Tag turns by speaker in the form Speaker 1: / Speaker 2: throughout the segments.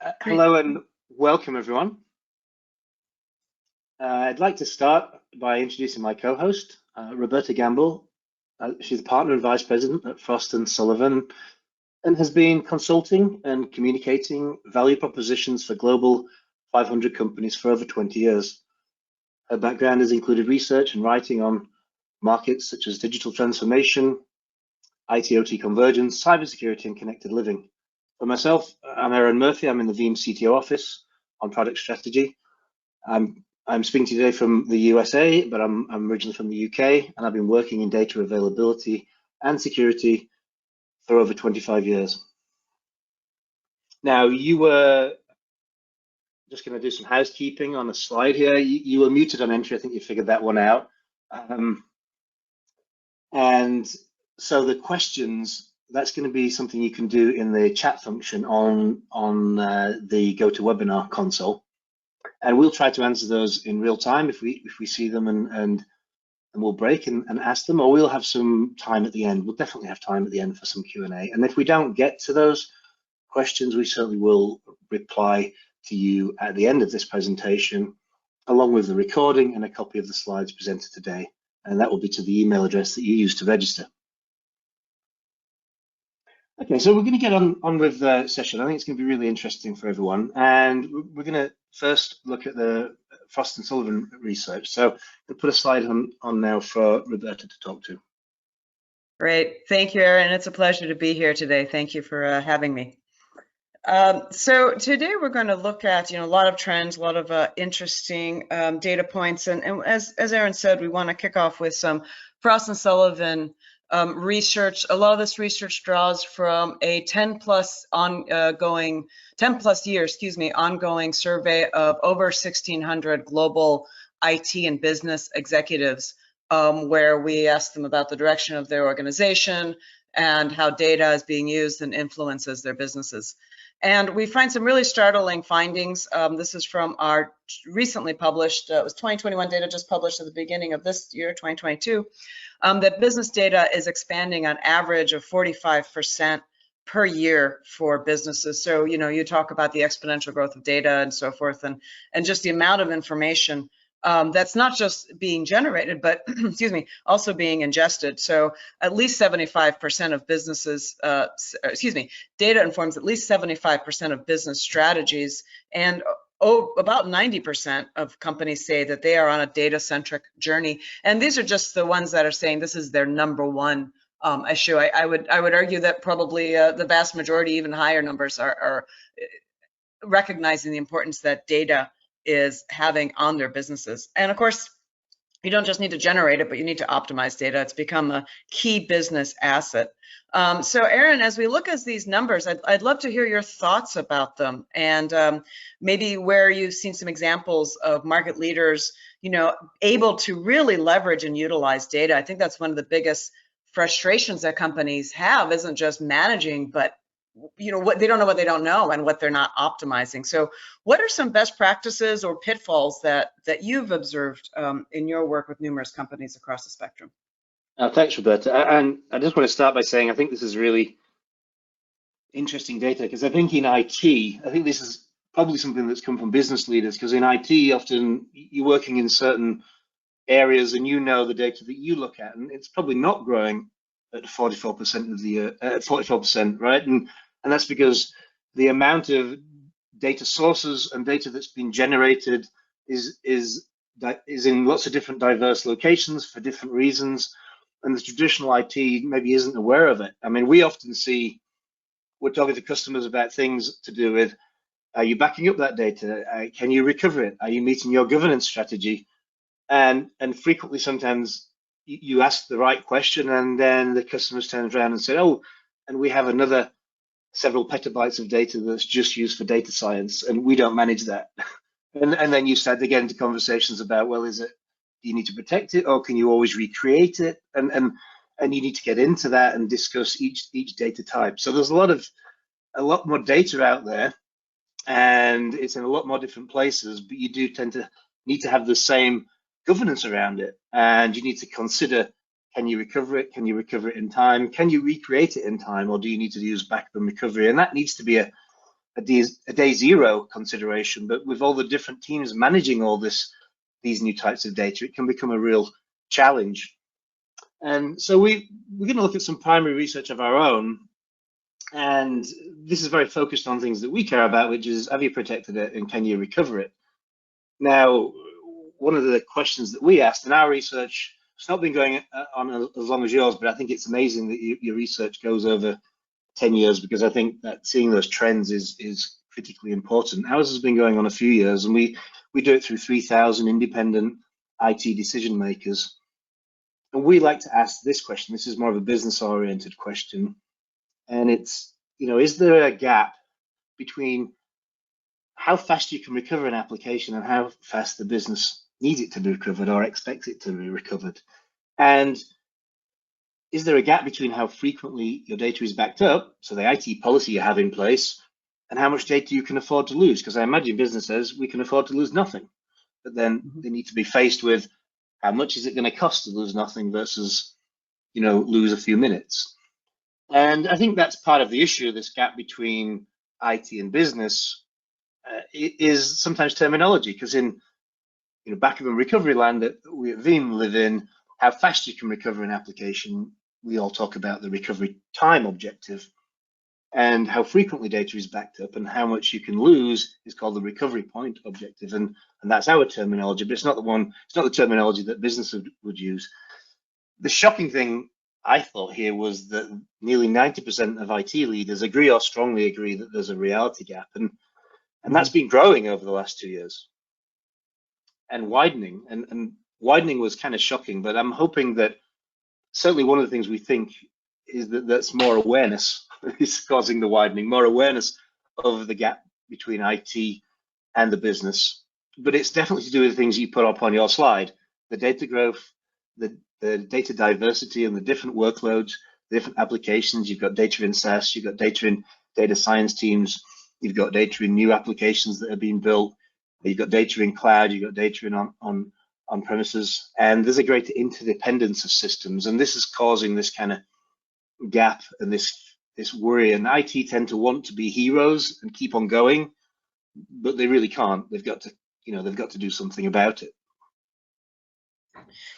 Speaker 1: Great.
Speaker 2: Hello and welcome, everyone. I'd like to start by introducing my co-host, Roberta Gamble. She's a partner and vice president at Frost & Sullivan and has been consulting and communicating value propositions for global 500 companies for over 20 years. Her background has included research and writing on markets such as digital transformation, IT/OT convergence, cybersecurity, and connected living. For myself, I'm Aaron Murphy. I'm in the Veeam CTO office on product strategy. I'm speaking today from the USA, but I'm originally from the UK, and I've been working in data availability and security for over 25 years. Now, you were just going to do some housekeeping on a slide here. You were muted on entry. I think you figured that one out. And so the questions, that's going to be something you can do in the chat function on the GoToWebinar console. And we'll try to answer those in real time if we see them, and we'll break and ask them, or we'll have some time at the end. We'll definitely have time at the end for some Q&A. And if we don't get to those questions, we certainly will reply to you at the end of this presentation, along with the recording and a copy of the slides presented today. And that will be to the email address that you used to register. Okay, so we're going to get on with the session. I think it's going to be really interesting for everyone. And we're going to first look at the Frost & Sullivan research. So we'll put a slide on now for Roberta to talk to.
Speaker 1: Great. Thank you, Aaron. It's a pleasure to be here today. Thank you for having me. So today we're going to look at, a lot of trends, a lot of interesting data points. And as Aaron said, we want to kick off with some Frost & Sullivan research. A lot of this research draws from a 10 plus year, ongoing survey of over 1,600 global IT and business executives, where we asked them about the direction of their organization and how data is being used and influences their businesses. And we find some really startling findings. This is from our recently published, it was 2021 data just published at the beginning of this year, 2022, that business data is expanding on average of 45% per year for businesses. So, you talk about the exponential growth of data and so forth, and just the amount of information that's not just being generated, but also being ingested. So at least 75% of businesses, data informs at least 75% of business strategies, and about 90% of companies say that they are on a data-centric journey. And these are just the ones that are saying this is their number one issue. I would argue that probably the vast majority, even higher numbers, are recognizing the importance that data is having on their businesses. And of course, you don't just need to generate it, but you need to optimize data. It's become a key business asset. So Aaron, as we look at these numbers, I'd love to hear your thoughts about them, and maybe where you've seen some examples of market leaders, able to really leverage and utilize data. I think that's one of the biggest frustrations that companies have, isn't just managing, but what they don't know what they don't know and what they're not optimizing. So what are some best practices or pitfalls that you've observed in your work with numerous companies across the spectrum?
Speaker 2: Thanks, Roberta. And I just want to start by saying I think this is really interesting data, because I think in IT, I think this is probably something that's come from business leaders, because in IT, often you're working in certain areas and the data that you look at, and it's probably not growing at 44% of the year, 44%, right? And that's because the amount of data sources and data that's been generated is in lots of different diverse locations for different reasons, and the traditional IT maybe isn't aware of it. I mean, we often see, we're talking to customers about things to do with, are you backing up that data? Can you recover it? Are you meeting your governance strategy? And frequently, sometimes you ask the right question, and then the customers turn around and say, oh, and we have another several petabytes of data that's just used for data science, and we don't manage that. and then you start to get into conversations about, well, do you need to protect it, or can you always recreate it? And you need to get into that and discuss each data type. So there's a lot more data out there, and it's in a lot more different places, but you do tend to need to have the same governance around it, and you need to consider, can you recover it? Can you recover it in time? Can you recreate it in time, or do you need to use backup and recovery? And that needs to be a a day zero consideration, but with all the different teams managing all these new types of data, it can become a real challenge. And so we're going to look at some primary research of our own, and this is very focused on things that we care about, which is, have you protected it and can you recover it? Now, one of the questions that we asked in our research, it's not been going on as long as yours, but I think it's amazing that your research goes over 10 years, because I think that seeing those trends is critically important. Ours has been going on a few years, and we do it through 3,000 independent IT decision makers. And we like to ask this question. This is more of a business oriented question. And it's, is there a gap between how fast you can recover an application and how fast the business needs it to be recovered or expects it to be recovered? And is there a gap between how frequently your data is backed up, so the IT policy you have in place, and how much data you can afford to lose? Because I imagine business says we can afford to lose nothing, but then they need to be faced with how much is it going to cost to lose nothing versus, lose a few minutes. And I think that's part of the issue, this gap between IT and business is sometimes terminology, because in backup and recovery land that we at Veeam live in, how fast you can recover an application, we all talk about the recovery time objective, and how frequently data is backed up and how much you can lose is called the recovery point objective, and that's our terminology, but it's not the terminology that business would use. The shocking thing I thought here was that nearly 90% of IT leaders agree or strongly agree that there's a reality gap, and that's been growing over the last 2 years and widening, and widening was kind of shocking, but I'm hoping that certainly one of the things we think is that that's more awareness is causing the widening, more awareness of the gap between IT and the business. But it's definitely to do with the things you put up on your slide, the data growth, the data diversity and the different workloads, the different applications. You've got data in SaaS, you've got data in data science teams, you've got data in new applications that are being built, you've got data in cloud, you've got data in on premises, and there's a great interdependence of systems, and this is causing this kind of gap and this worry. And IT tend to want to be heroes and keep on going, but they really can't. They've got to do something about it.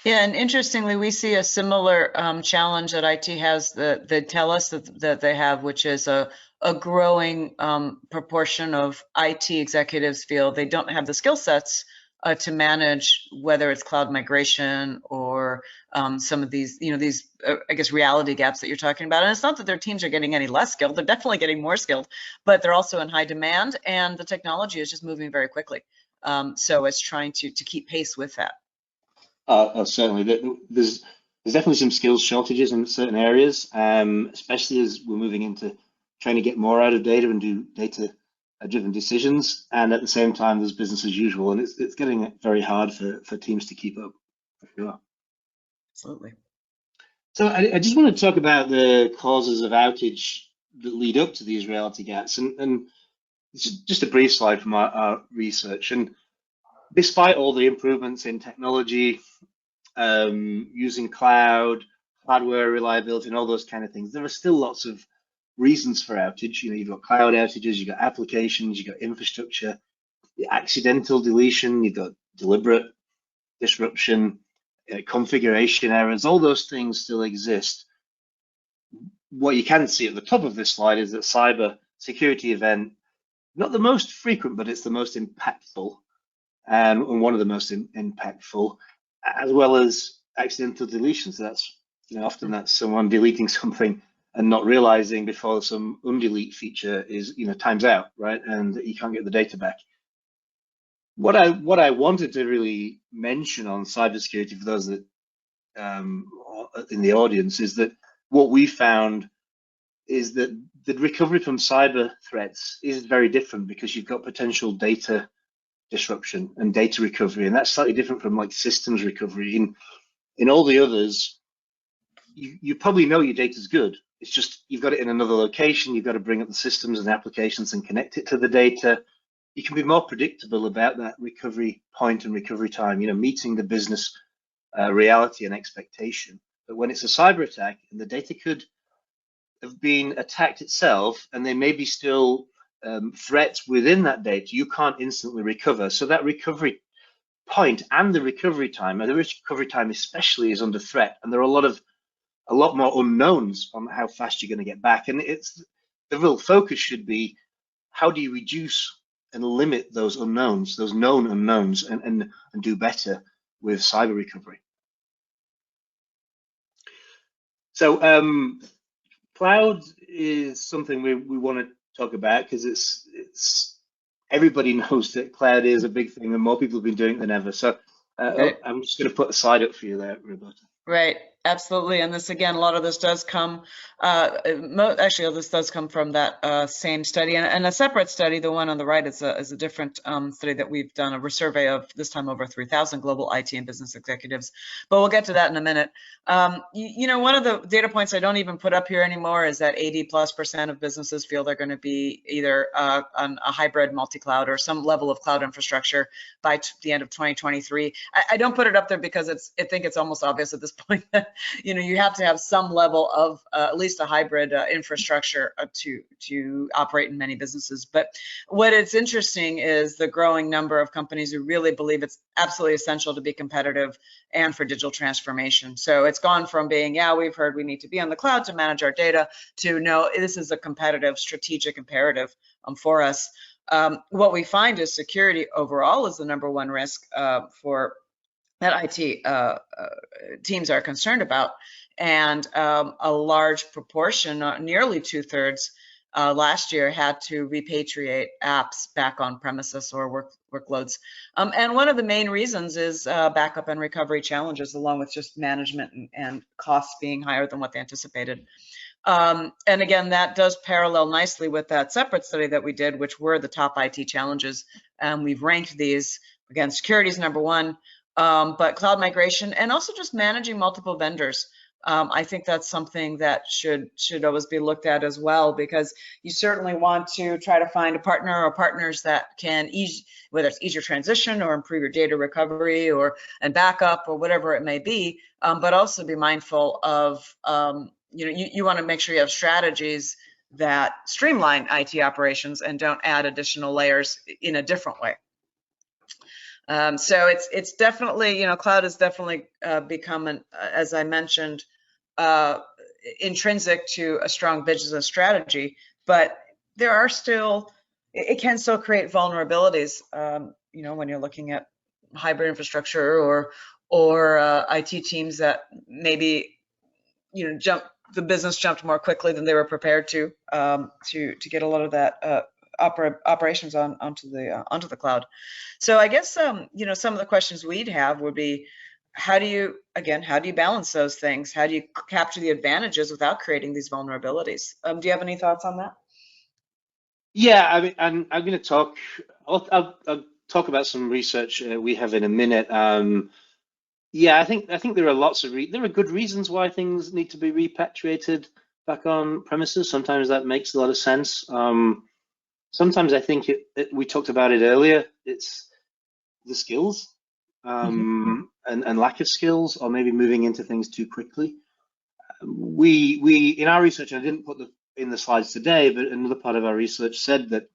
Speaker 1: Yeah, and interestingly, we see a similar challenge that IT has that they tell us that they have, which is a growing proportion of IT executives feel they don't have the skill sets to manage, whether it's cloud migration or some of these, I guess, reality gaps that you're talking about. And it's not that their teams are getting any less skilled; they're definitely getting more skilled, but they're also in high demand, and the technology is just moving very quickly. So it's trying to keep pace with that.
Speaker 2: Certainly, there's definitely some skills shortages in certain areas, especially as we're moving into trying to get more out of data and do data-driven decisions. And at the same time, there's business as usual, and it's getting very hard for teams to keep up. For sure.
Speaker 1: Absolutely.
Speaker 2: So I just want to talk about the causes of outage that lead up to these reality gaps, and it's just a brief slide from our research. And despite all the improvements in technology, using cloud, hardware reliability, and all those kind of things, there are still lots of reasons for outage. You've got cloud outages, you've got applications, you've got infrastructure, accidental deletion, you've got deliberate disruption, configuration errors. All those things still exist. What you can see at the top of this slide is that cyber security event, not the most frequent, but it's the most impactful, and one of the most impactful, as well as accidental deletion. So that's, often that's someone deleting something and not realizing before some undelete feature is, times out, right? And you can't get the data back. What I wanted to really mention on cybersecurity for those that in the audience is that what we found is that the recovery from cyber threats is very different, because you've got potential data disruption and data recovery, and that's slightly different from like systems recovery. In all the others, you probably know your data's good. It's just you've got it in another location. You've got to bring up the systems and applications and connect it to the data. You can be more predictable about that recovery point and recovery time, meeting the business reality and expectation. But when it's a cyber attack and the data could have been attacked itself, and they may be still threats within that data, you can't instantly recover. So that recovery point and the recovery time, and the recovery time especially, is under threat. And there are a lot more unknowns on how fast you're going to get back. And it's the real focus should be, how do you reduce and limit those unknowns, those known unknowns, and do better with cyber recovery. So cloud is something we want to talk about because it's everybody knows that cloud is a big thing and more people have been doing it than ever. So I'm just going to put a slide up for you there, Roberta.
Speaker 1: Right, absolutely. And this, again, a lot of this does come, actually, this does come from that same study, and a separate study. The one on the right is a different study that we've done, a survey of, this time, over 3,000 global IT and business executives. But we'll get to that in a minute. You know, one of the data points I don't even put up here anymore is that 80+% of businesses feel they're going to be either on a hybrid multi-cloud or some level of cloud infrastructure by the end of 2023. I don't put it up there because I think it's almost obvious at this point that, you know, you have to have some level of at least a hybrid infrastructure to operate in many businesses. But what is interesting is the growing number of companies who really believe it's absolutely essential to be competitive and for digital transformation. So it's gone from being, yeah, we've heard we need to be on the cloud to manage our data, to no, this is a competitive strategic imperative for us. What we find is security overall is the #1 risk for that IT teams are concerned about, and a large proportion, nearly 2/3, last year had to repatriate apps back on premises or workloads. And one of the main reasons is backup and recovery challenges, along with just management and costs being higher than what they anticipated. And again, that does parallel nicely with that separate study that we did, which were the top IT challenges. We've ranked these. Again, security is #1. But cloud migration and also just managing multiple vendors. I think that's something that should always be looked at as well, because you certainly want to try to find a partner or partners that can whether it's ease your transition or improve your data recovery and backup or whatever it may be, but also be mindful of, you know, you want to make sure you have strategies that streamline IT operations and don't add additional layers in a different way. So it's definitely, you know, cloud has definitely become, as I mentioned, intrinsic to a strong business strategy, but there are still, it can still create vulnerabilities, you know, when you're looking at hybrid infrastructure or IT teams that maybe, you know, the business jumped more quickly than they were prepared to get a lot of that operations onto the cloud. So I guess you know, some of the questions we'd have would be, how do you balance those things? How do you capture the advantages without creating these vulnerabilities? Do you have any thoughts on that?
Speaker 2: Yeah, I mean, I'm going to talk. I'll talk about some research we have in a minute. Yeah, I think there are there are good reasons why things need to be repatriated back on premises. Sometimes that makes a lot of sense. Sometimes I think we talked about it earlier. It's the skills and lack of skills, or maybe moving into things too quickly. We in our research, I didn't put in the slides today, but another part of our research said that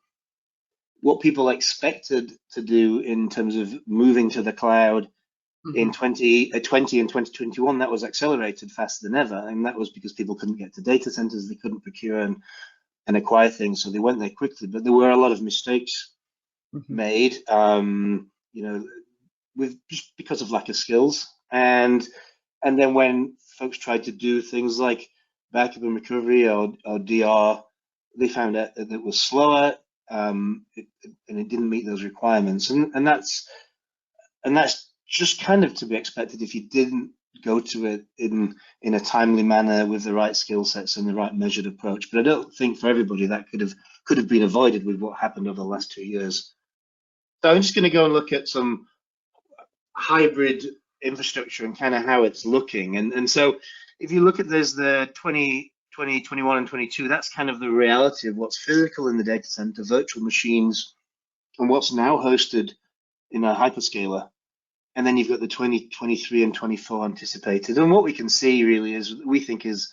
Speaker 2: what people expected to do in terms of moving to the cloud in 2020 and 2021, that was accelerated faster than ever, and that was because people couldn't get to data centers, they couldn't procure and acquire things, so they went there quickly. But there were a lot of mistakes made, you know, just because of lack of skills, and then when folks tried to do things like backup and recovery or DR, they found out that it was slower, and it didn't meet those requirements, and that's just kind of to be expected if you didn't go to it in a timely manner with the right skill sets and the right measured approach. But I don't think for everybody that could have been avoided with what happened over the last 2 years. So I'm just going to go and look at some hybrid infrastructure and kind of how it's looking. And so if you look at the 2020, 21, and 22, that's kind of the reality of what's physical in the data center, virtual machines, and what's now hosted in a hyperscaler. And then you've got the 2023 and 24 anticipated. And what we can see really is, we think is,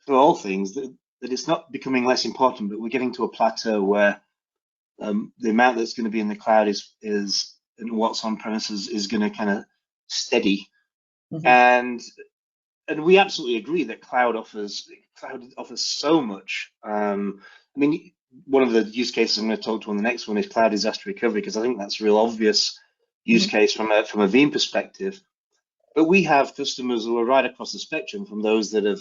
Speaker 2: for all things, that that it's not becoming less important, but we're getting to a plateau where the amount that's going to be in the cloud is and what's on premises is going to kind of steady. And we absolutely agree that cloud offers so much. I mean, one of the use cases I'm going to talk to on the next one is cloud disaster recovery, because I think that's a real obvious use case from a Veeam perspective. But we have customers who are right across the spectrum, from those that have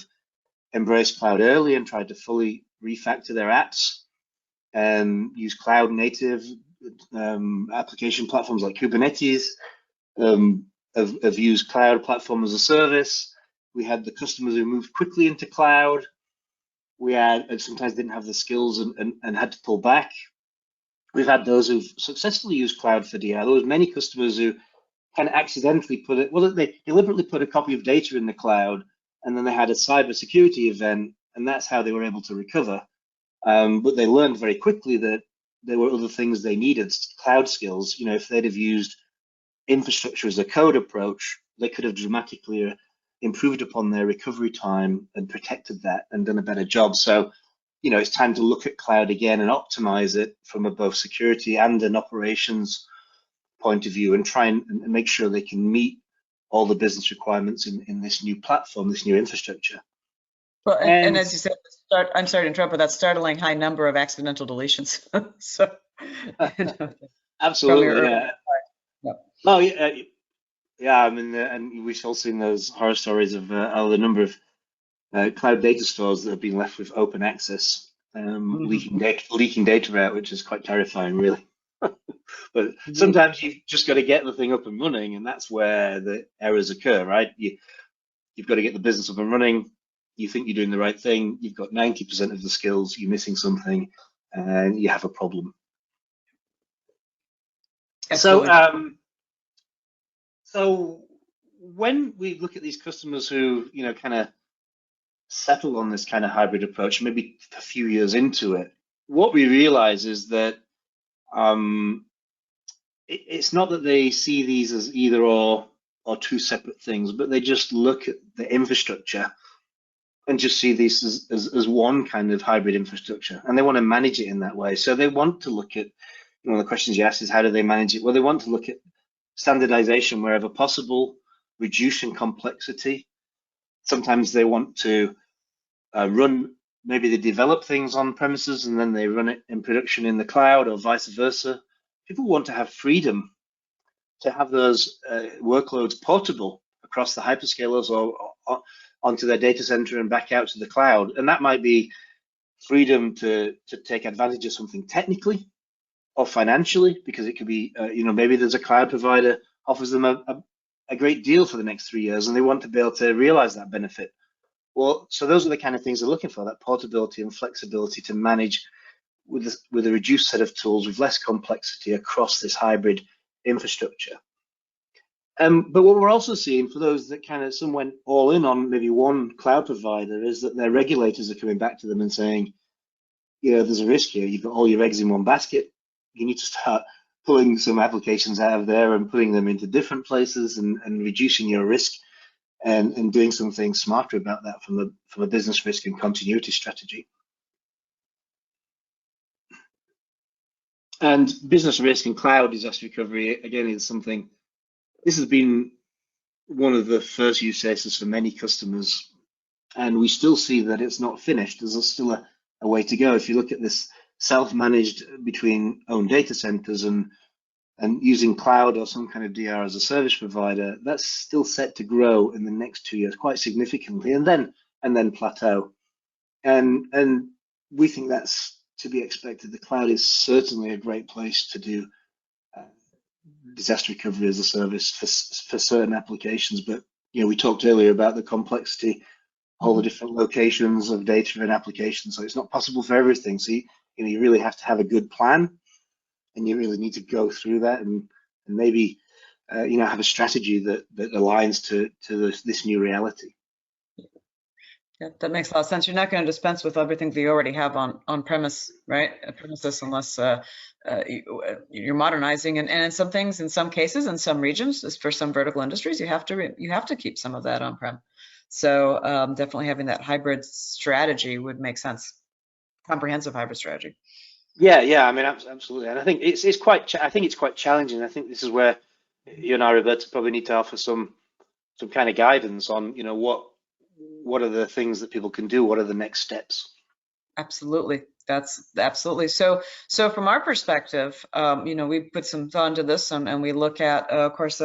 Speaker 2: embraced cloud early and tried to fully refactor their apps and use cloud native application platforms like Kubernetes, have used cloud platform as a service. We had the customers who moved quickly into cloud. We had, and sometimes didn't have the skills and had to pull back. We've had those who've successfully used cloud for DR. There was many customers who kind of accidentally put it, well, they deliberately put a copy of data in the cloud, and then they had a cybersecurity event, and that's how they were able to recover. But they learned very quickly that there were other things they needed, cloud skills. You know, if they'd have used infrastructure as a code approach, they could have dramatically improved upon their recovery time and protected that and done a better job. So, you know, it's time to look at cloud again and optimize it from a both security and an operations point of view, and try and make sure they can meet all the business requirements in this new platform, this new infrastructure.
Speaker 1: Well, and as you said, I'm sorry to interrupt, but that startling high number of accidental deletions. So,
Speaker 2: absolutely, yeah. Oh, yeah, yeah. I mean, and we've all seen those horror stories of the number of cloud data stores that have been left with open access, leaking data out, which is quite terrifying, really. But sometimes you've just got to get the thing up and running, and that's where the errors occur, right? You've got to get the business up and running. You think you're doing the right thing. You've got 90% of the skills. You're missing something, and you have a problem. Absolutely. So when we look at these customers who, you know, kind of settle on this kind of hybrid approach, maybe a few years into it, what we realize is that it's not that they see these as either or two separate things, but they just look at the infrastructure and just see these as one kind of hybrid infrastructure, and they want to manage it in that way. So they want to look at, you know, the questions you asked is how do they manage it? Well, they want to look at standardization wherever possible, reducing complexity. Sometimes they want to run, maybe they develop things on premises and then they run it in production in the cloud, or vice versa. People want to have freedom to have those workloads portable across the hyperscalers or onto their data center and back out to the cloud. And that might be freedom to take advantage of something technically or financially, because it could be, you know, maybe there's a cloud provider offers them a great deal for the next 3 years and they want to be able to realize that benefit. Well, so those are the kind of things they're looking for, that portability and flexibility to manage with a reduced set of tools, with less complexity across this hybrid infrastructure. But what we're also seeing for those that kind of some went all in on maybe one cloud provider is that their regulators are coming back to them and saying, you know, there's a risk here. You've got all your eggs in one basket. You need to start pulling some applications out of there and putting them into different places and reducing your risk and doing something smarter about that from a business risk and continuity strategy. And business risk and cloud disaster recovery, again, is something, this has been one of the first use cases for many customers, and we still see that it's not finished. There's still a way to go. If you look at this self-managed between own data centers and using cloud or some kind of DR as a service provider, that's still set to grow in the next 2 years quite significantly, and then plateau. And we think that's to be expected. The cloud is certainly a great place to do disaster recovery as a service for certain applications. But, you know, we talked earlier about the complexity, all the different locations of data and applications. So it's not possible for everything. So you really have to have a good plan, and you really need to go through that and maybe you know, have a strategy that aligns to this new reality.
Speaker 1: Yeah, that makes a lot of sense. You're not going to dispense with everything that you already have on premise, right? Premises, unless you're modernizing, and in some things, in some cases, in some regions, for some vertical industries, you have to keep some of that on-prem. So definitely having that hybrid strategy would make sense, comprehensive hybrid strategy.
Speaker 2: Yeah, yeah. I mean, absolutely. And I think it's quite I think it's quite challenging. I think this is where you and I, Roberta, probably need to offer some kind of guidance on, what are the things that people can do? What are the next steps?
Speaker 1: Absolutely. That's absolutely. So from our perspective, we put some thought into this and we look at, of course,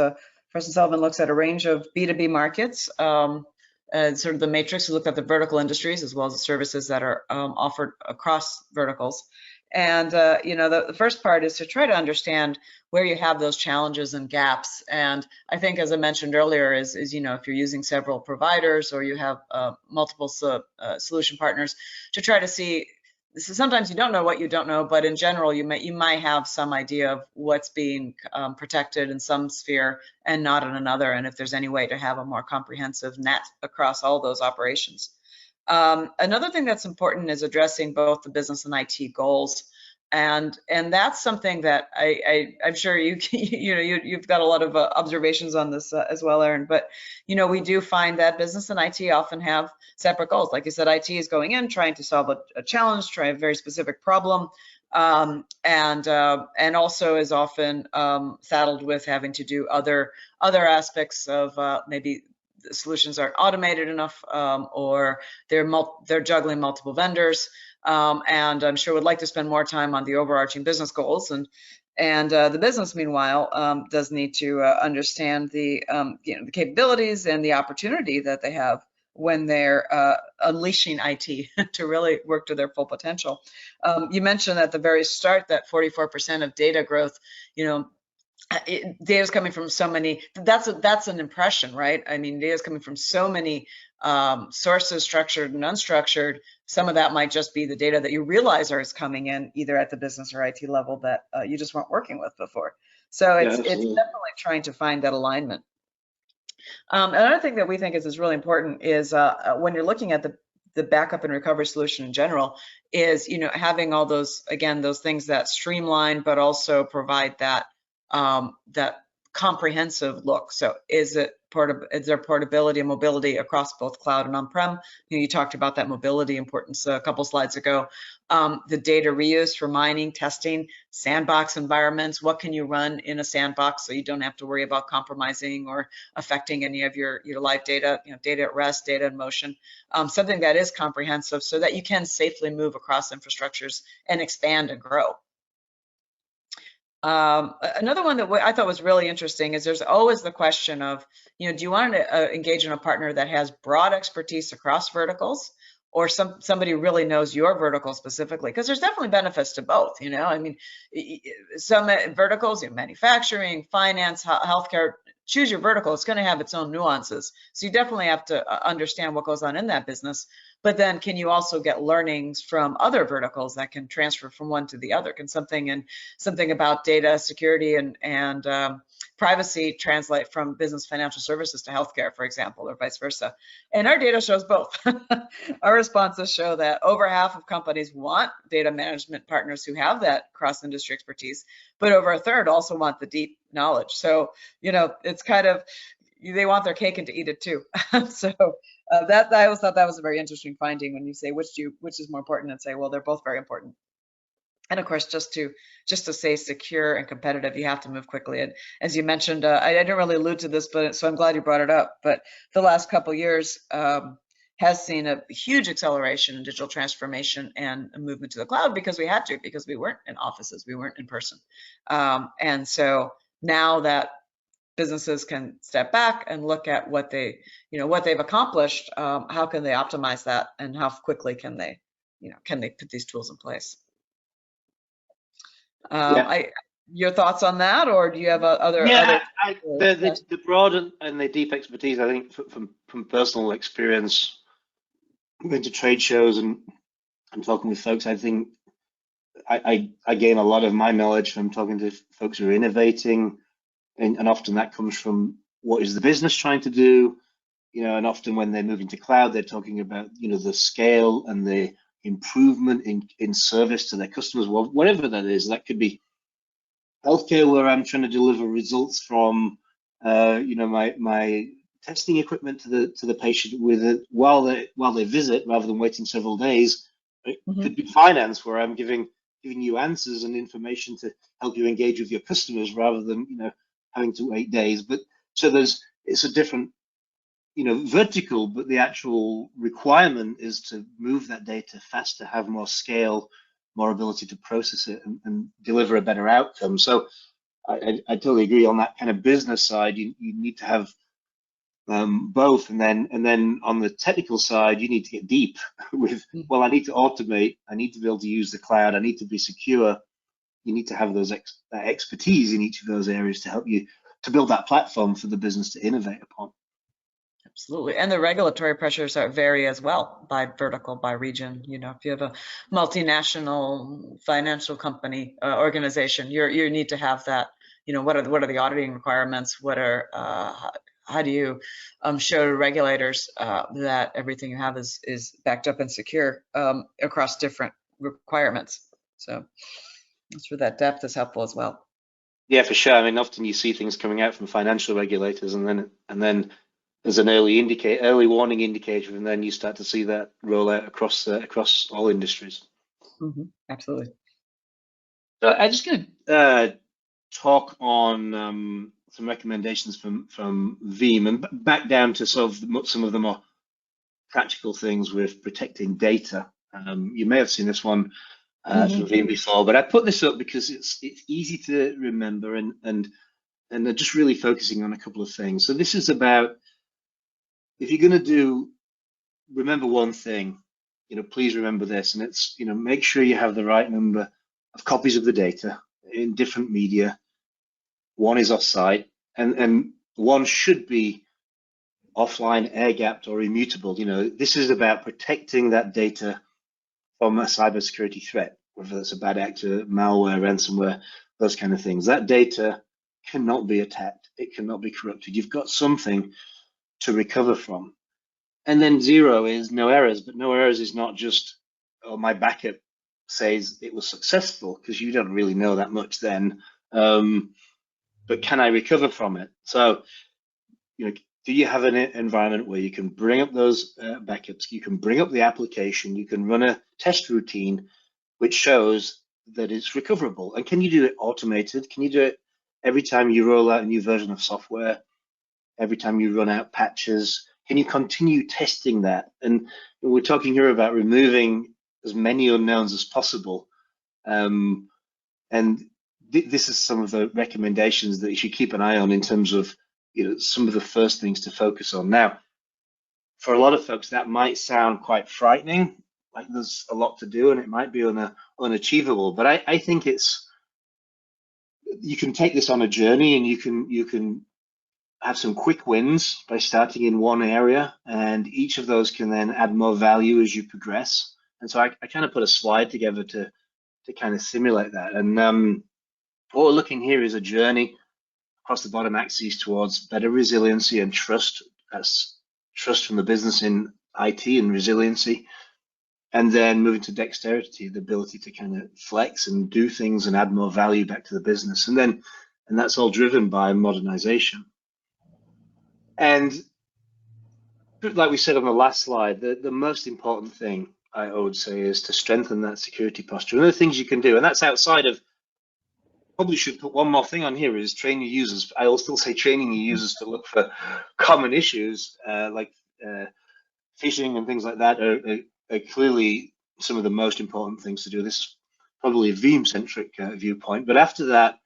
Speaker 1: President Sullivan looks at a range of B2B markets, sort of the matrix. We look at the vertical industries as well as the services that are offered across verticals. And, the first part is to try to understand where you have those challenges and gaps. And I think, as I mentioned earlier, is if you're using several providers or you have multiple solution partners, to try to see. So sometimes you don't know what you don't know, but in general, you might have some idea of what's being protected in some sphere and not in another, and if there's any way to have a more comprehensive net across all those operations. Another thing that's important is addressing both the business and IT goals. And that's something that I'm sure you've got a lot of observations on this as well, Aaron. But we do find that business and IT often have separate goals. Like you said, IT is going in trying to solve a challenge, try a very specific problem, and also is often saddled with having to do other aspects of maybe the solutions aren't automated enough, or they're juggling multiple vendors. And I'm sure would like to spend more time on the overarching business goals. And the business, meanwhile, does need to understand the the capabilities and the opportunity that they have when they're unleashing IT to really work to their full potential. You mentioned at the very start that 44% of data growth, data is coming from so many. That's an impression, right? I mean, data is coming from so many sources, structured and unstructured. Some of that might just be the data that you realize is coming in either at the business or IT level that you just weren't working with before. So
Speaker 2: Yeah,
Speaker 1: it's
Speaker 2: absolutely.
Speaker 1: definitely trying to find that alignment. Another thing that we think is really important is when you're looking at the backup and recovery solution in general, is having all those, again, those things that streamline but also provide that that comprehensive look. So is there portability and mobility across both cloud and on-prem? You talked about that mobility importance a couple slides ago. The data reuse for mining, testing, sandbox environments. What can you run in a sandbox so you don't have to worry about compromising or affecting any of your live data, data at rest, data in motion. Something that is comprehensive so that you can safely move across infrastructures and expand and grow. Another one that I thought was really interesting is there's always the question of, do you want to engage in a partner that has broad expertise across verticals, or somebody who really knows your vertical specifically? Because there's definitely benefits to both. I mean, some verticals, manufacturing, finance, healthcare. Choose your vertical. It's going to have its own nuances. So you definitely have to understand what goes on in that business. But then can you also get learnings from other verticals that can transfer from one to the other? Can something about data security and privacy translate from business financial services to healthcare, for example, or vice versa? And our data shows both. Our responses show that over half of companies want data management partners who have that cross-industry expertise, but over a third also want the deep knowledge. So, it's kind of, they want their cake and to eat it too. So that I always thought that was a very interesting finding when you say which is more important, and say, well, they're both very important. And of course, just to stay secure and competitive, you have to move quickly. And as you mentioned, I didn't really allude to this, but so I'm glad you brought it up. But the last couple of years has seen a huge acceleration in digital transformation and a movement to the cloud because we had to, because we weren't in offices, we weren't in person. And so now that businesses can step back and look at what they've accomplished, how can they optimize that, and how quickly can they put these tools in place?
Speaker 2: Yeah.
Speaker 1: Your thoughts on that, or do you have other?
Speaker 2: Yeah, the broad and the deep expertise, I think, from personal experience, going to trade shows and talking with folks, I think I gain a lot of my knowledge from talking to folks who are innovating, and often that comes from what is the business trying to do, and often when they're moving to cloud, they're talking about, the scale and the improvement in service to their customers, well, whatever that is. That could be healthcare, where I'm trying to deliver results from, my testing equipment to the patient with it while they visit, rather than waiting several days. It could be finance, where I'm giving you answers and information to help you engage with your customers, rather than having to wait days. But so it's a different vertical, but the actual requirement is to move that data faster, have more scale, more ability to process it, and deliver a better outcome. So I totally agree on that kind of business side. You need to have both, and then on the technical side, you need to get deep with, well, I need to automate, I need to be able to use the cloud, I need to be secure. You need to have that expertise in each of those areas to help you to build that platform for the business to innovate upon.
Speaker 1: Absolutely. And the regulatory pressures vary as well by vertical, by region. If you have a multinational financial company organization, you need to have that. What are the auditing requirements? How do you show to regulators that everything you have is backed up and secure across different requirements? So that's where that depth is helpful as well.
Speaker 2: Yeah, for sure. I mean, often you see things coming out from financial regulators, and then there's an early warning indicator, and then you start to see that roll out across all industries.
Speaker 1: Absolutely.
Speaker 2: So I'm just going to talk on some recommendations from Veeam, and back down to sort of some of the more practical things with protecting data. You may have seen this one from Veeam before, but I put this up because it's easy to remember, and they're just really focusing on a couple of things. So this is about, if you're going to remember one thing, please remember this, and it's, make sure you have the right number of copies of the data in different media. One is offsite, and one should be offline, air-gapped, or immutable. This is about protecting that data from a cybersecurity threat, whether it's a bad actor, malware, ransomware, those kind of things. That data cannot be attacked. It cannot be corrupted. You've got something to recover from. And then 0 is no errors, but no errors is not just, oh, my backup says it was successful, because you don't really know that much then. But can I recover from it? So, do you have an environment where you can bring up those backups, you can bring up the application, you can run a test routine which shows that it's recoverable? And can you do it automated? Can you do it every time you roll out a new version of software, every time you run out patches? Can you continue testing that? And we're talking here about removing as many unknowns as possible. And this is some of the recommendations that you should keep an eye on in terms of some of the first things to focus on. Now, for a lot of folks, that might sound quite frightening, like there's a lot to do and it might be unachievable. But I think you can take this on a journey, and you can have some quick wins by starting in one area, and each of those can then add more value as you progress. And so I kind of put a slide together to kind of simulate that. And what we're looking here is a journey across the bottom axis towards better resiliency and trust. That's trust from the business in IT and resiliency. And then moving to dexterity, the ability to kind of flex and do things and add more value back to the business. And that's all driven by modernization. And like we said on the last slide, the most important thing I would say is to strengthen that security posture. And the things you can do, and that's outside of, probably should put one more thing on here, is train your users. I will still say training your users to look for common issues like phishing and things like that are clearly some of the most important things to do. This is probably a Veeam-centric viewpoint, but after that,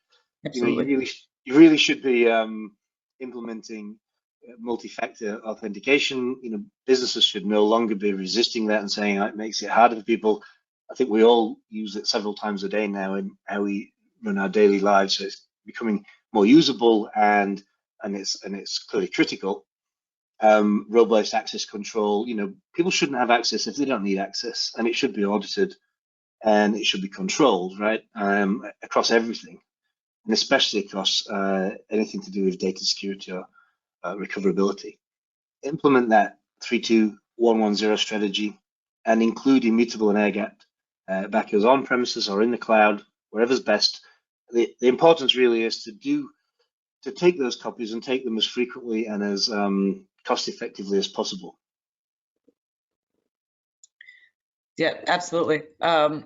Speaker 2: you really should be implementing multi-factor authentication. Businesses should no longer be resisting that and saying it makes it harder for people. I think we all use it several times a day now in how we run our daily lives. So it's becoming more usable, and it's clearly critical. Role-based access control. People shouldn't have access if they don't need access, and it should be audited and it should be controlled, right? Across everything, and especially across anything to do with data security or recoverability. Implement that 32110 strategy and include immutable and air-gapped backups on premises or in the cloud, wherever's best. The importance really is to to take those copies and take them as frequently and as cost effectively as possible.
Speaker 1: Yeah, absolutely. I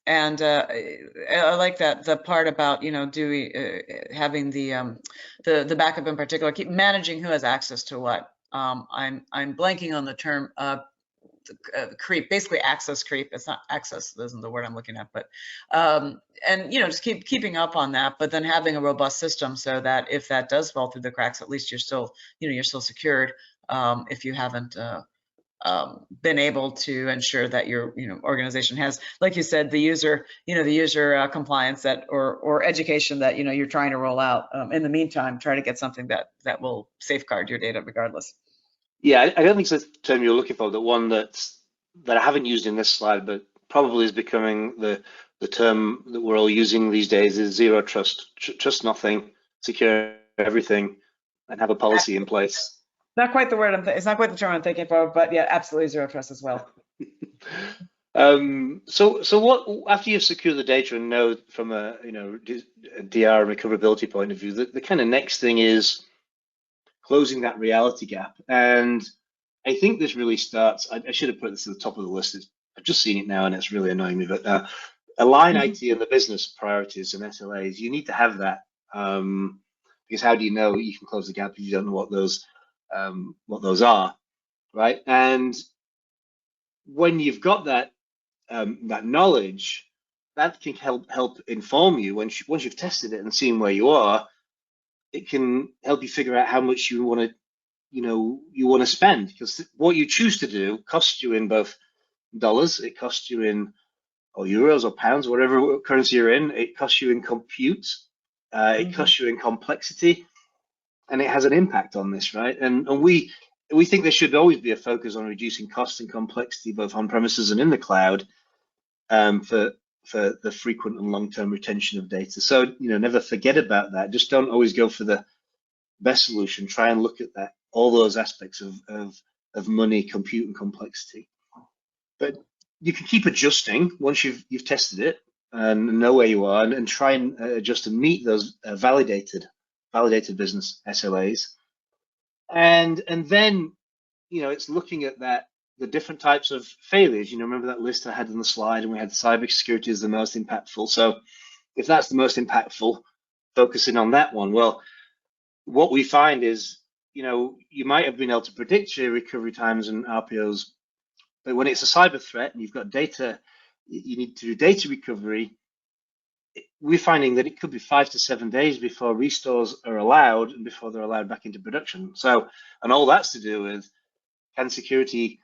Speaker 1: like that the part about having the backup in particular, keep managing who has access to what. I'm blanking on the term creep, basically access creep. It's not access, isn't the word I'm looking at, but and just keeping up on that, but then having a robust system so that if that does fall through the cracks, at least you're still you're still secured if you haven't been able to ensure that your organization has, like you said, the user compliance that or education that you're trying to roll out. In the meantime, try to get something that will safeguard your data regardless.
Speaker 2: Yeah, I don't think it's the term you're looking for. The one that I haven't used in this slide, but probably is becoming the term that we're all using these days is zero trust. Trust nothing, secure everything, and have a policy in place.
Speaker 1: Not quite the word it's not quite the term I'm thinking for, but yeah, absolutely zero trust as well.
Speaker 2: So what after you've secured the data and know from a DR recoverability point of view, the kind of next thing is closing that reality gap. And I think this really starts. I should have put this at the top of the list. I've just seen it now, and it's really annoying me. But align IT and the business priorities and SLAs. You need to have that because how do you know you can close the gap if you don't know what those are, right? And when you've got that that knowledge, that can help inform you once you've tested it and seen where you are. It can help you figure out how much you want to spend, because what you choose to do costs you in both dollars, it costs you in or euros or pounds, whatever currency you're in, it costs you in compute, it costs you in complexity, and it has an impact on this, right? And we think there should always be a focus on reducing cost and complexity both on premises and in the cloud for the frequent and long-term retention of data. So never forget about that. Just don't always go for the best solution. Try and look at that, all those aspects of money, compute, and complexity. But you can keep adjusting once you've tested it and know where you are, and try and adjust to meet those validated business SLAs. And then it's looking at the different types of failures. Remember that list I had on the slide, and we had cybersecurity as the most impactful. So if that's the most impactful, focusing on that one. Well, what we find is, you might have been able to predict your recovery times and RPOs, but when it's a cyber threat and you've got data, you need to do data recovery. We're finding that it could be 5 to 7 days before restores are allowed and before they're allowed back into production. So, and all that's to do with, can security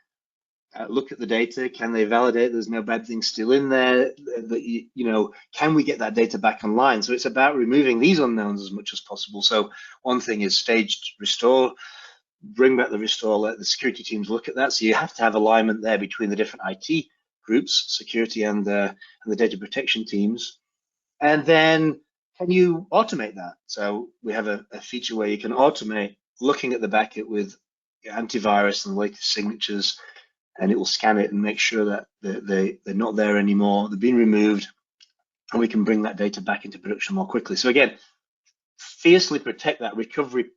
Speaker 2: look at the data? Can they validate there's no bad things still in there? That can we get that data back online? So it's about removing these unknowns as much as possible. So one thing is staged restore, bring back the restore, let the security teams look at that. So you have to have alignment there between the different IT groups, security and the data protection teams. And then can you automate that? So we have a feature where you can automate looking at the backend with antivirus and latest signatures, and it will scan it and make sure that they're not there anymore, they've been removed, and we can bring that data back into production more quickly. So again, fiercely protect that recovery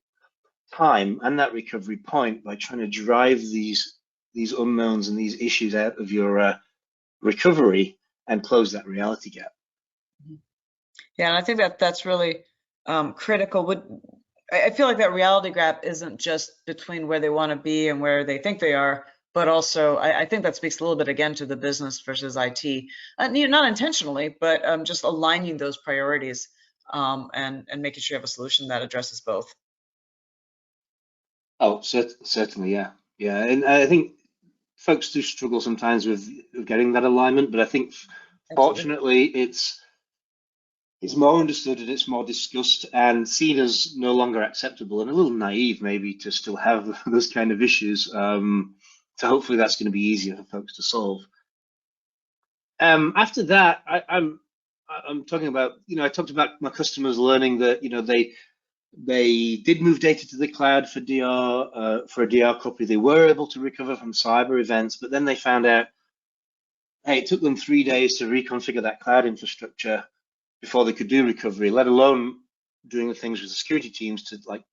Speaker 2: time and that recovery point by trying to drive these unknowns and these issues out of your recovery and close that reality gap.
Speaker 1: Yeah, and I think that's really critical. I feel like that reality gap isn't just between where they want to be and where they think they are, but also I think that speaks a little bit again to the business versus IT, not intentionally, but just aligning those priorities and making sure you have a solution that addresses both.
Speaker 2: Oh, certainly, yeah. And I think folks do struggle sometimes with getting that alignment, but I think fortunately it's more understood and it's more discussed and seen as no longer acceptable, and a little naive maybe to still have those kind of issues. So hopefully that's going to be easier for folks to solve. After that, I'm talking about, I talked about my customers learning that, they did move data to the cloud for DR, for a DR copy. They were able to recover from cyber events, but then they found out, hey, it took them 3 days to reconfigure that cloud infrastructure before they could do recovery, let alone doing the things with the security teams to like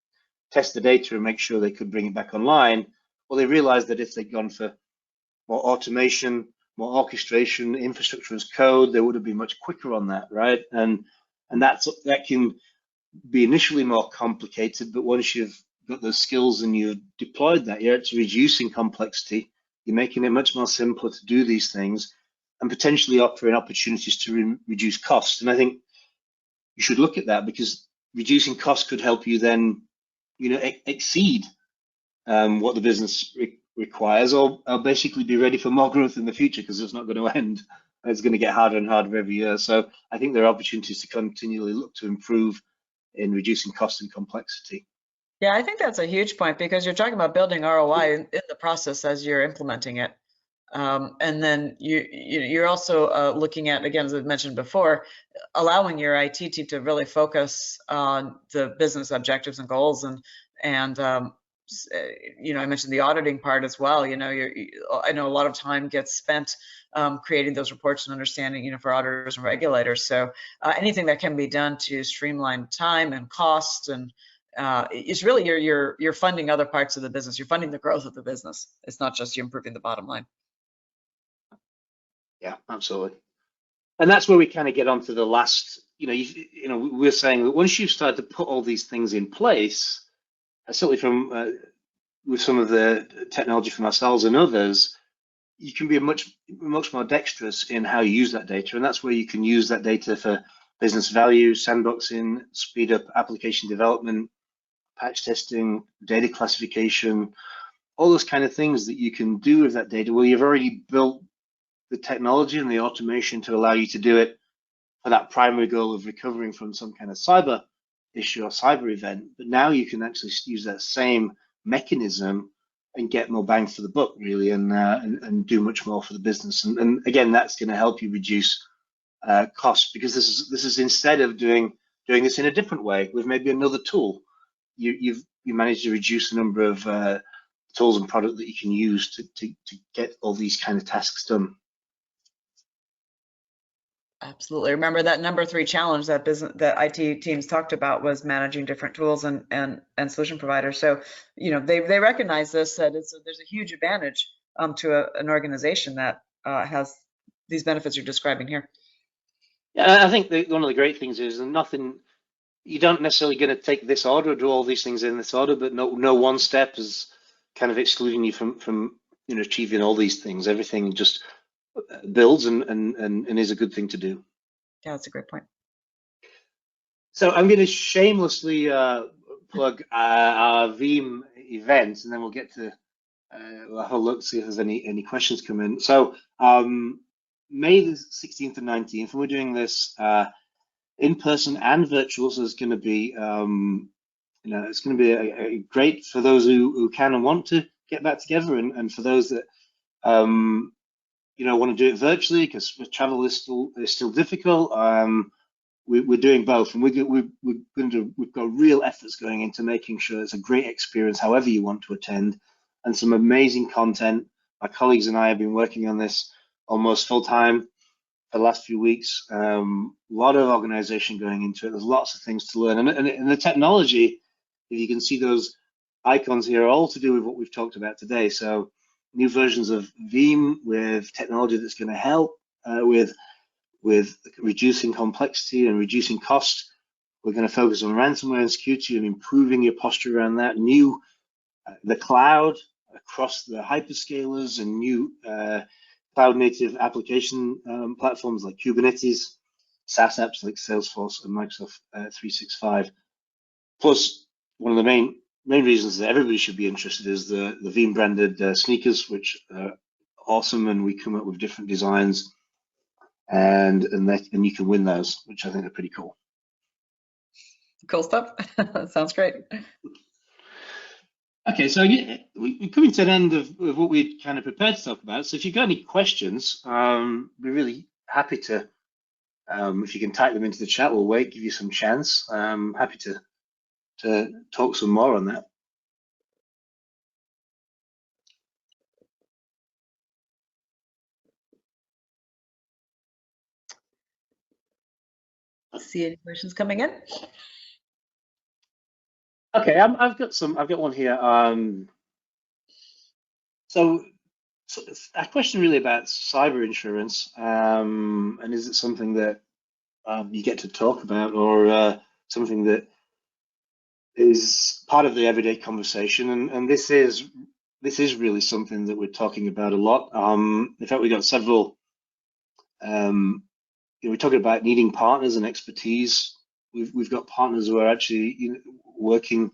Speaker 2: test the data and make sure they could bring it back online. Well, they realized that if they'd gone for more automation, more orchestration, infrastructure as code, they would have been much quicker on that, right? And that can be initially more complicated, but once you've got those skills and you've deployed that, you're actually reducing complexity. You're making it much more simpler to do these things and potentially offering opportunities to reduce costs. And I think you should look at that because reducing costs could help you then, exceed what the business requires, or basically be ready for more growth in the future because it's not going to end. It's going to get harder and harder every year. So I think there are opportunities to continually look to improve in reducing cost and complexity.
Speaker 1: Yeah, I think that's a huge point because you're talking about building ROI in the process as you're implementing it. And then you're also looking at, again, as I mentioned before, allowing your IT team to really focus on the business objectives and goals. And I mentioned the auditing part as well. I know a lot of time gets spent creating those reports and understanding, for auditors and regulators. So anything that can be done to streamline time and cost and it's really you're funding other parts of the business. You're funding the growth of the business. It's not just you improving the bottom line.
Speaker 2: Yeah, absolutely. And that's where we kind of get onto the last, we're saying that once you've started to put all these things in place, certainly from with some of the technology from ourselves and others, you can be much more dexterous in how you use that data. And that's where you can use that data for business value, sandboxing, speed up application development, patch testing, data classification, all those kind of things that you can do with that data. Well, you've already built the technology and the automation to allow you to do it for that primary goal of recovering from some kind of cyber issue or cyber event. But now you can actually use that same mechanism and get more bang for the buck, really, and do much more for the business. And again, that's going to help you reduce costs because this is instead of doing this in a different way with maybe another tool, you manage to reduce the number of tools and product that you can use to get all these kind of tasks done.
Speaker 1: Absolutely. Remember that number 3 challenge that IT teams talked about was managing different tools and solution providers. So, they recognize this, that there's a huge advantage to an organization that has these benefits you're describing here.
Speaker 2: Yeah, I think one of the great things is you don't necessarily going to take this order or do all these things in this order, but no one step is kind of excluding you from achieving all these things. Everything just builds and is a good thing to do.
Speaker 1: Yeah, that's a great point.
Speaker 2: So I'm going to shamelessly plug our Veeam event, and then we'll get to we'll have a look, see if there's any questions come in. So May the 16th and 19th, and we're doing this in person and virtual. So it's going to be it's going to be a great for those who can and want to get back together, and for those that want to do it virtually because travel is still difficult. We're doing both, and we've got real efforts going into making sure it's a great experience, however you want to attend, and some amazing content. My colleagues and I have been working on this almost full time for the last few weeks. A lot of organization going into it. There's lots of things to learn, and the technology, if you can see those icons here, are all to do with what we've talked about today. So new versions of Veeam with technology that's going to help with reducing complexity and reducing cost. We're going to focus on ransomware and security and improving your posture around that. The cloud across the hyperscalers and new cloud native application platforms like Kubernetes, SaaS apps like Salesforce and Microsoft 365. Plus, one of the main reasons that everybody should be interested is the Veeam branded sneakers, which are awesome, and we come up with different designs, and you can win those, which I think are pretty cool.
Speaker 1: Cool stuff. Sounds great.
Speaker 2: Okay, so we're coming to the end of what we kind of prepared to talk about. So if you've got any questions, we're really happy to, if you can type them into the chat, we'll give you some chance. Happy to talk some more on that.
Speaker 1: See any questions coming in?
Speaker 2: Okay, I've got some. I've got one here. So, so it's a question really about cyber insurance, and is it something that you get to talk about, or something that is part of the everyday conversation? And this is really something that we're talking about a lot. In fact, we got several. Um, we're talking about needing partners and expertise. We've got partners who are actually working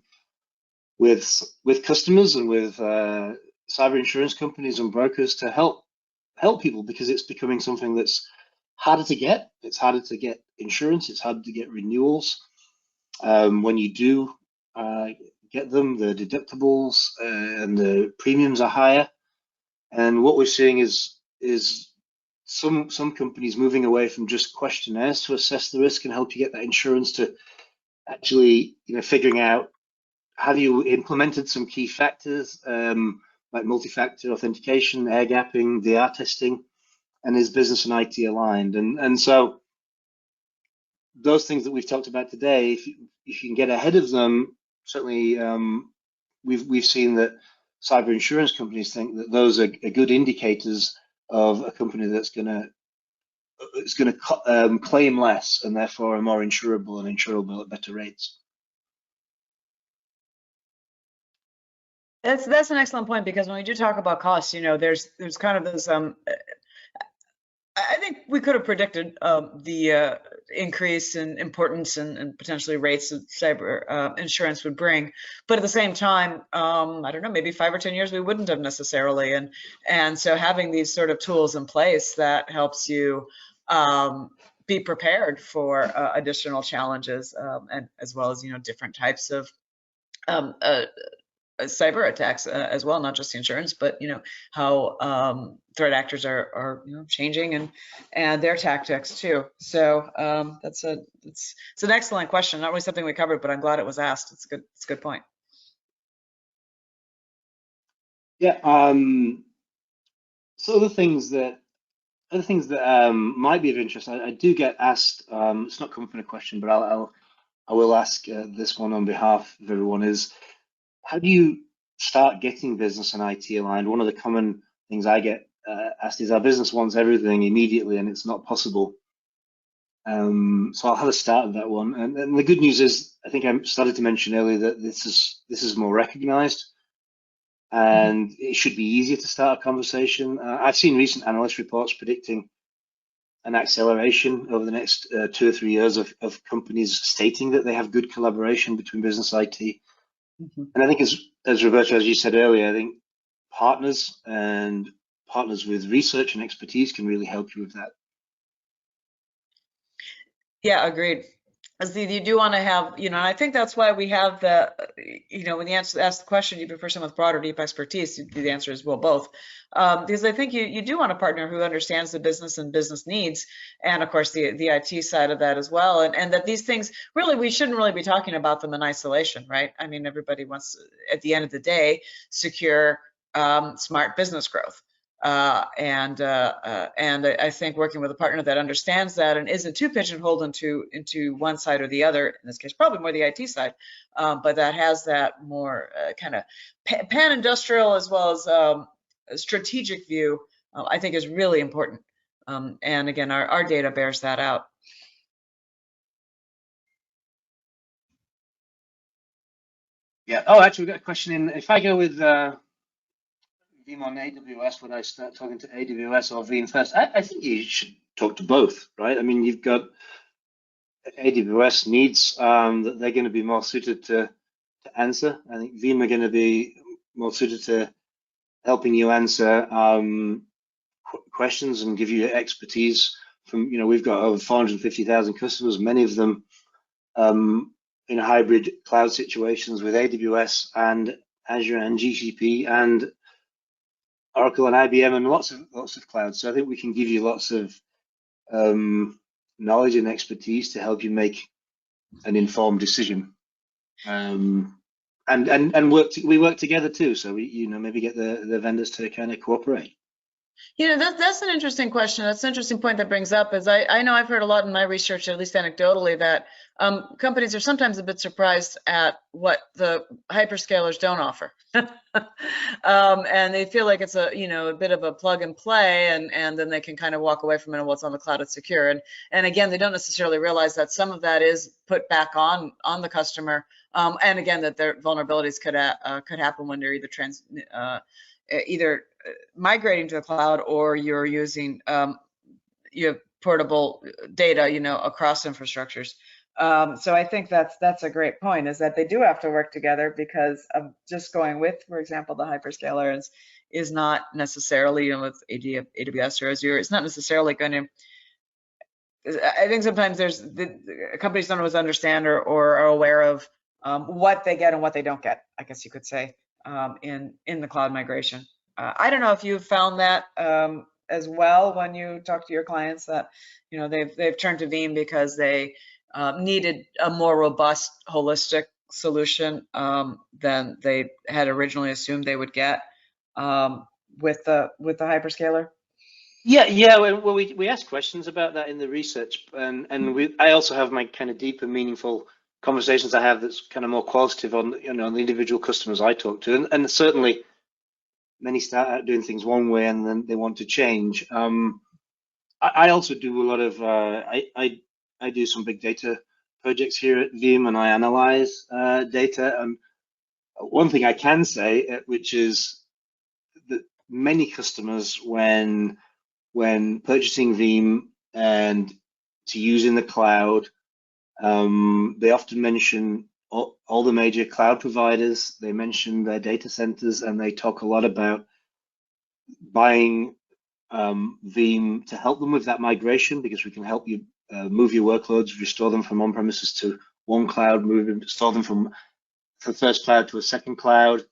Speaker 2: with customers and with cyber insurance companies and brokers to help people, because it's becoming something that's harder to get. It's harder to get insurance. It's harder to get renewals. When you do uh, get them, the deductibles and the premiums are higher. And what we're seeing is some companies moving away from just questionnaires to assess the risk and help you get that insurance to actually, figuring out, have you implemented some key factors like multi-factor authentication, air gapping, DR testing, and is business and IT aligned? And so those things that we've talked about today, if you can get ahead of them, certainly we've seen that cyber insurance companies think that those are good indicators of a company that's going to claim less and therefore are more insurable and insurable at better rates.
Speaker 1: That's an excellent point, because when we do talk about costs, there's kind of this I think we could have predicted the increase in importance and potentially rates that cyber insurance would bring, but at the same time, I don't know, maybe 5 or 10 years we wouldn't have necessarily, and so having these sort of tools in place that helps you be prepared for additional challenges, and as well as different types of um, uh, cyber attacks as well, not just the insurance, but how threat actors are changing and their tactics too. So it's an excellent question. Not really something we covered, but I'm glad it was asked. It's a good point.
Speaker 2: Yeah. So other things that might be of interest, I do get asked. It's not coming from a question, but I will ask this one on behalf of everyone: is how do you start getting business and IT aligned? One of the common things I get asked is, our business wants everything immediately, and it's not possible. So I'll have a start of that one. And the good news is, I think I started to mention earlier that this is more recognized,
Speaker 1: Mhm.
Speaker 2: and it should be easier to start a conversation. I've seen recent analyst reports predicting an acceleration over the next 2 or 3 years of companies stating that they have good collaboration between business IT.
Speaker 1: Mhm.
Speaker 2: And I think, as Roberto, as you said earlier, I think partners and partners with research and expertise can really help you with that.
Speaker 1: Yeah, agreed. As you do want to have, and I think that's why we have when you ask the question, you prefer someone with broad or deep expertise, the answer is, well, both. Because I think you do want a partner who understands the business and business needs, and of course the IT side of that as well. And that these things, really, we shouldn't really be talking about them in isolation, right? I mean, everybody wants, at the end of the day, secure, smart business growth. And I think working with a partner that understands that and isn't too pigeonholed into one side or the other, in this case, probably more the IT side, but that has that more kind of pan-industrial as well as a strategic view, I think is really important. And again, our data bears that out.
Speaker 2: Yeah. Oh, actually, we've got a question in. If I go with Veeam on AWS, would I start talking to AWS or Veeam first? I think you should talk to both, right? I mean, you've got AWS needs that they're going to be more suited to answer. I think Veeam are going to be more suited to helping you answer questions and give you expertise from, we've got over 450,000 customers, many of them in hybrid cloud situations with AWS and Azure and GCP and Oracle and IBM and lots of clouds. So I think we can give you lots of knowledge and expertise to help you make an informed decision. And we work together too. So we maybe get the vendors to kind of cooperate.
Speaker 1: That's an interesting question. That's an interesting point that brings up is I know I've heard a lot in my research, at least anecdotally, that companies are sometimes a bit surprised at what the hyperscalers don't offer. And they feel like it's a bit of a plug and play, and then they can kind of walk away from it, and what's on the cloud is secure. And again, they don't necessarily realize that some of that is put back on the customer. And again, that their vulnerabilities could happen when they're either migrating to the cloud, or you're using your portable data, across infrastructures. So I think that's a great point, is that they do have to work together, because of just going with, for example, the hyperscaler is not necessarily, with AWS or Azure, it's not necessarily going to. I think sometimes the companies don't always understand or are aware of what they get and what they don't get, I guess you could say, in the cloud migration. I don't know if you've found that as well when you talk to your clients, that they've turned to Veeam because they needed a more robust, holistic solution than they had originally assumed they would get with the hyperscaler.
Speaker 2: Yeah. Well, we asked questions about that in the research, and I also have my kind of deeper, meaningful conversations I have that's kind of more qualitative on on the individual customers I talk to, and certainly many start out doing things one way and then they want to change. I also do a lot of I do some big data projects here at Veeam, and I analyze data. And one thing I can say, which is that many customers, when purchasing Veeam and to use in the cloud, they often mention all the major cloud providers. They mention their data centers, and they talk a lot about buying Veeam to help them with that migration, because we can help you move your workloads, restore them from on-premises to one cloud, store them from the first cloud to a second cloud.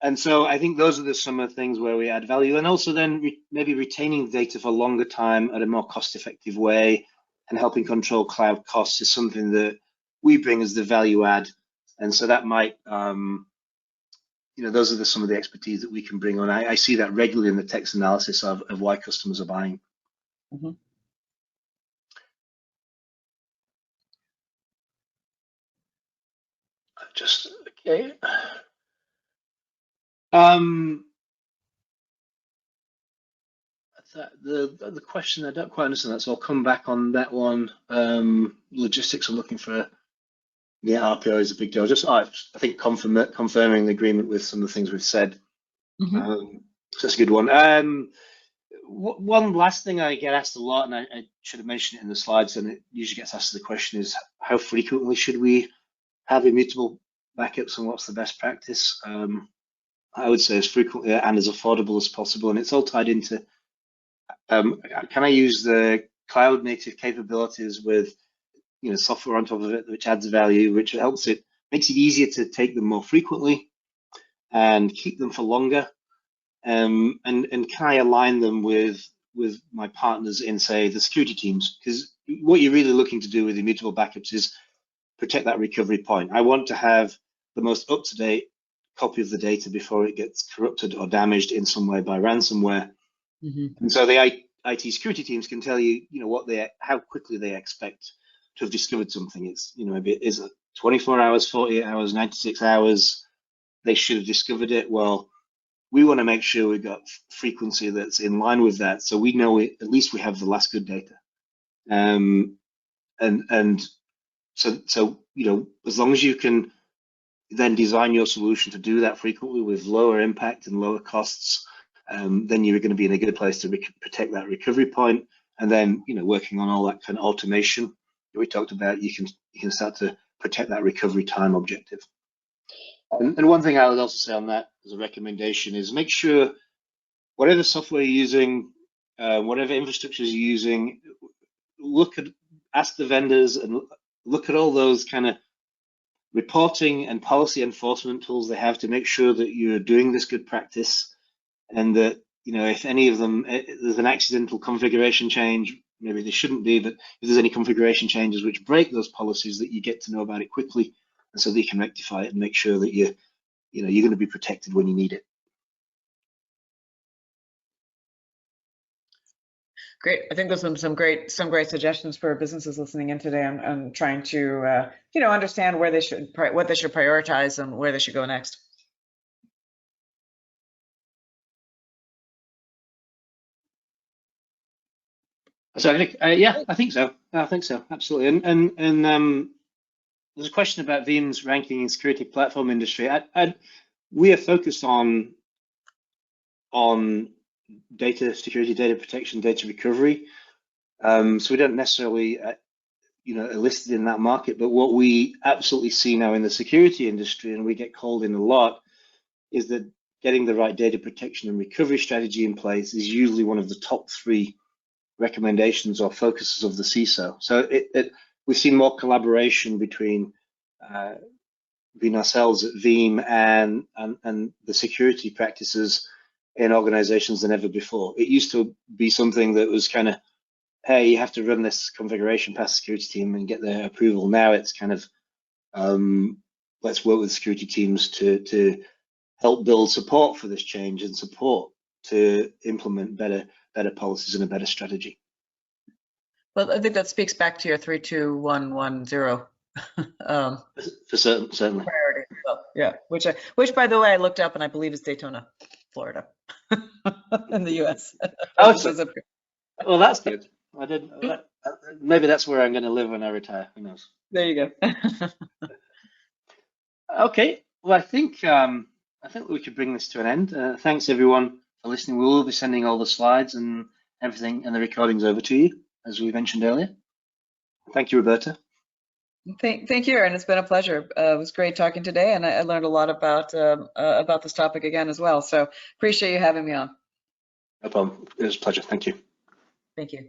Speaker 2: And so I think those are some of the things where we add value, and also then maybe retaining data for a longer time at a more cost-effective way, and helping control cloud costs is something that we bring as the value add. And so that might, those are some of the expertise that we can bring on. I see that regularly in the text analysis of why customers are buying.
Speaker 1: Mm-hmm.
Speaker 2: Just okay. The question, I don't quite understand that, so I'll come back on that one. Logistics are looking for, RPO is a big deal. I think confirming the agreement with some of the things we've said.
Speaker 1: Mm-hmm.
Speaker 2: So that's a good one. One last thing I get asked a lot, and I should have mentioned it in the slides, and it usually gets asked the question, is how frequently should we have immutable backups, and what's the best practice? I would say as frequently and as affordable as possible, and it's all tied into can I use the cloud native capabilities with software on top of it, which adds value, which makes it easier to take them more frequently and keep them for longer, and can I align them with my partners in, say, the security teams? Because what you're really looking to do with immutable backups is protect that recovery point. I want to have the most up-to-date copy of the data before it gets corrupted or damaged in some way by ransomware.
Speaker 1: Mm-hmm.
Speaker 2: And so the IT security teams can tell you, how quickly they expect to have discovered something. It's, maybe is it 24 hours, 48 hours, 96 hours, they should have discovered it. Well, we want to make sure we've got frequency that's in line with that, so we know at least we have the last good data. And so as long as you can then design your solution to do that frequently with lower impact and lower costs, then you're going to be in a good place to protect that recovery point. And then, working on all that kind of automation that we talked about, you can start to protect that recovery time objective. And one thing I would also say on that as a recommendation is make sure whatever software you're using, whatever infrastructure you're using, ask the vendors and look at all those kind of reporting and policy enforcement tools they have to make sure that you're doing this good practice, and that if any of them, there's an accidental configuration change, maybe they shouldn't be, but if there's any configuration changes which break those policies, that you get to know about it quickly, and so that you can rectify it and make sure that you're going to be protected when you need it.
Speaker 1: Great. I think those are some great suggestions for businesses listening in today and trying to understand where they should what they should prioritize and where they should go next.
Speaker 2: So yeah, I think so. I think so, absolutely. And there's a question about Veeam's ranking in security platform industry. We are focused on data security, data protection, data recovery. So we don't necessarily, are listed in that market. But what we absolutely see now in the security industry, and we get called in a lot, is that getting the right data protection and recovery strategy in place is usually one of the top 3 recommendations or focuses of the CISO. So we've seen more collaboration between ourselves at Veeam and the security practices in organizations than ever before. It used to be something that was kind of, hey, you have to run this configuration past the security team and get their approval. Now it's kind of, let's work with security teams to help build support for this change and support to implement better policies and a better strategy.
Speaker 1: Well, I think that speaks back to your 3-2-1-1-0.
Speaker 2: For certainly.
Speaker 1: Priority. Well, yeah, which by the way, I looked up and I believe is Daytona, Florida, in the U.S.
Speaker 2: Oh, well, that's good. I did. Maybe that's where I'm going to live when I retire. Who knows?
Speaker 1: There you go.
Speaker 2: Okay. Well, I think we could bring this to an end. Thanks everyone for listening. We will be sending all the slides and everything and the recordings over to you, as we mentioned earlier. Thank you, Roberta.
Speaker 1: Thank you, Aaron. It's been a pleasure. It was great talking today, and I learned a lot about this topic again as well. So appreciate you having me on.
Speaker 2: No problem. It was a pleasure. Thank you.
Speaker 1: Thank you.